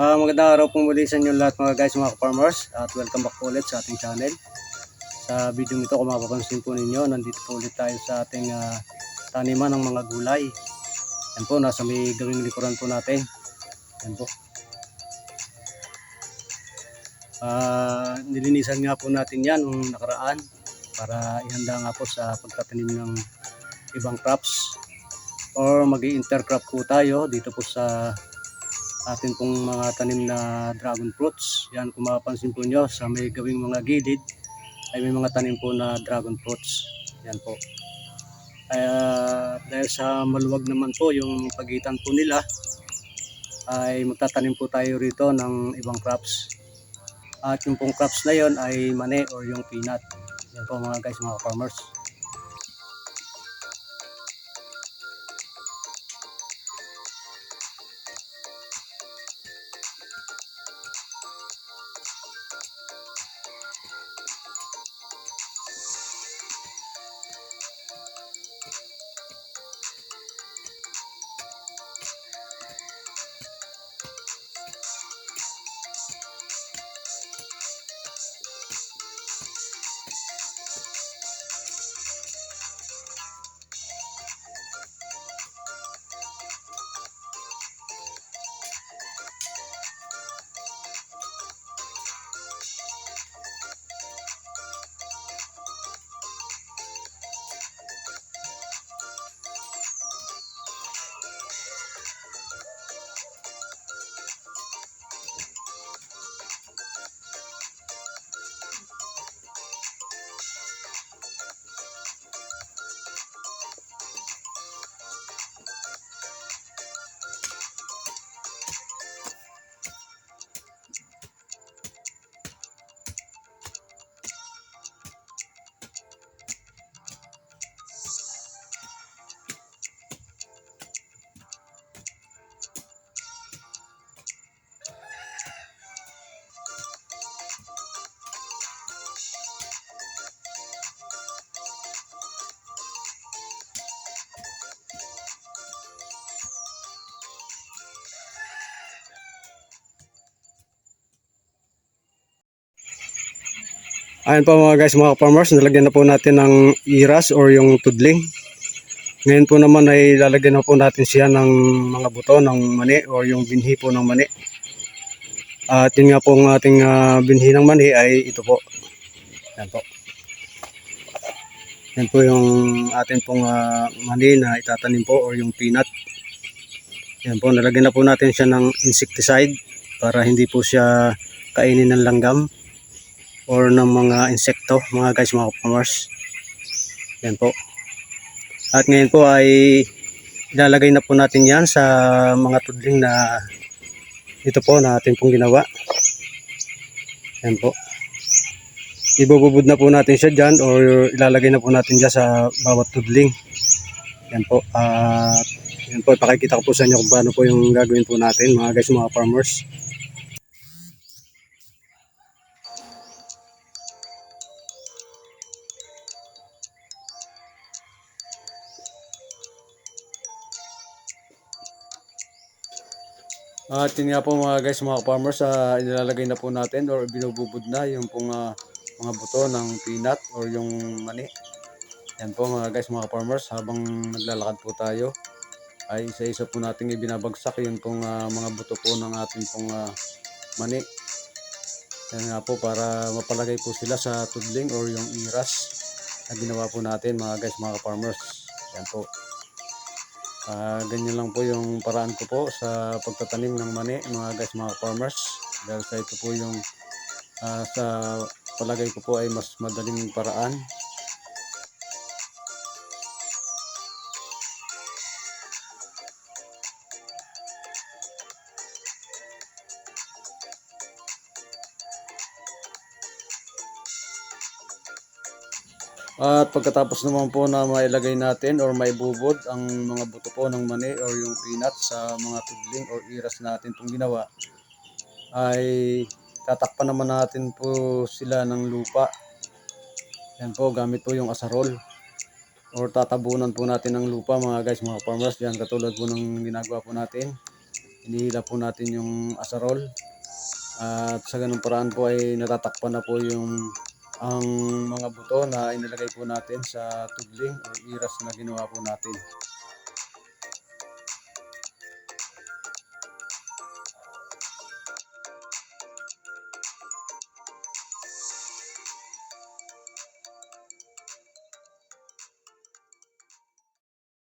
Magandang araw po muli sa inyo lahat mga guys, mga farmers, at welcome back po ulit sa ating channel. Sa video nito, kung mapapansin po ninyo, nandito po ulit tayo sa ating taniman ng mga gulay. Yan po, nasa may gawing likuran po natin. Yan po. Nilinisan nga po natin yan nung nakaraan para ihanda nga po sa pagtatanim ng ibang crops, or mag-intercrop po tayo dito po sa atin pong mga tanim na dragon fruits. Yan, kung mapapansin po nyo, sa may gawing mga gilid ay may mga tanim po na dragon fruits. Yan po. Dahil sa maluwag naman po yung pagitan po nila, ay magtatanim po tayo rito ng ibang crops. At yung pong crops na yon ay mani or yung peanut. Yan po mga guys, mga farmers. Ayan po mga guys, mga farmers, nalagyan na po natin ng iras or yung tudling. Ngayon po naman ay lalagyan na po natin siya ng mga buto ng mani or yung binhi po ng mani. At yun nga po ang ating binhi ng mani ay ito po. Ayan po. Yan po yung ating pong mani na itatanim po or yung peanut. Yan po, nalagyan na po natin siya ng insecticide para hindi po siya kainin ng langgam or ng mga insekto, mga guys, mga farmers. Yan po. At ngayon po ay ilalagay na po natin yan sa mga tudling na ito po na ating pong ginawa. Yan po. Ibububod na po natin siya dyan or ilalagay na po natin dyan sa bawat tudling. Yan po. Yan po, pakikita ko po sa inyo kung paano po yung gagawin po natin, mga guys, mga farmers. At yun nga po mga guys, mga farmers, ilalagay na po natin or binububod na yung pong mga buto ng peanut or yung mani. Yan po mga guys, mga farmers, habang naglalakad po tayo ay isa-isa po natin ibinabagsak yung pong mga buto po ng ating pong mani. Yan nga po, para mapalagay po sila sa tudling or yung iras na ginawa po natin mga guys, mga farmers. Yan po. Ganyan lang po yung paraan ko po sa pagtatanim ng mani, mga guys, mga farmers. Dahil sa ito po yung sa palagay ko po ay mas madaling paraan. At pagkatapos naman po na mailagay natin or maibubod ang mga buto po ng mani or yung peanut sa mga tudling or iras natin itong ginawa, ay tatakpan naman natin po sila ng lupa. Yan po, gamit po yung asarol or tatabunan po natin ng lupa, mga guys, mga farmers. Yan, katulad po ng ginagawa po natin. inihila po natin yung asarol. At sa ganung paraan po ay natatakpan na po ang mga buto na inilagay po natin sa tudling o iras na ginawa po natin.